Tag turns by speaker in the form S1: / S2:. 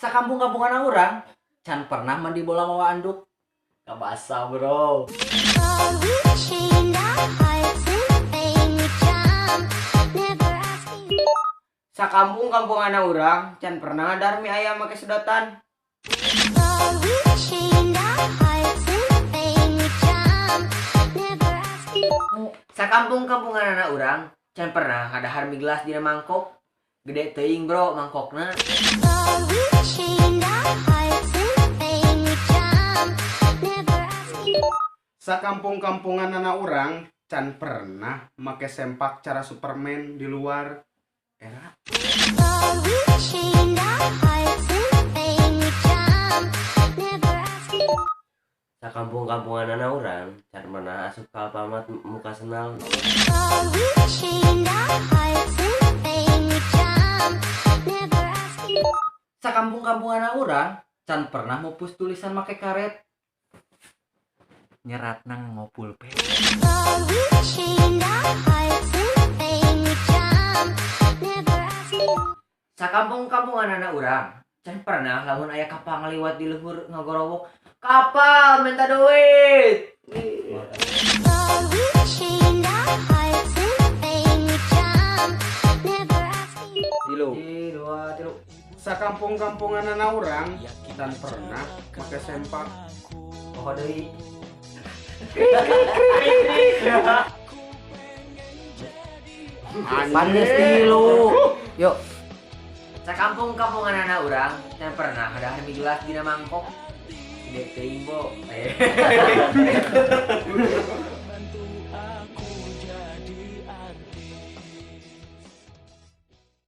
S1: Sakampung-kampungan orang can pernah mandi bola mawa anduk. Kabasa, bro.
S2: Sakampung-kampungan urang can pernah ngadarmi ayam make sedotan. Sakampung-kampungan anak urang can pernah ngadahar mie gelas dina mangkok. Gede teuing, bro, mangkokna.
S3: Sakampung-kampungan anak orang can pernah make sempak cara Superman di luar era.
S2: Sakampung-kampungan anak urang can pernah asup ka Alfamart muka senal.
S1: Sakampung-kampungan orang can pernah mupus tulisan make karet. Nyerat nang ngopul pe.
S2: Sakampung-kampungan anak urang can pernah lamun aya kapal ngaliwat di leuhur ngagorowok. Kapal minta duit.
S1: Tilu.
S2: Tilu.
S3: Sakampung-kampungan anak orang dan pernah make sempak.
S2: Oh deui.
S1: Panes tilu. Yuk.
S2: Sakampung-kampungan anak urang can pernah ngadahar mie gelas dina mangkok. Gede teuing, Bo.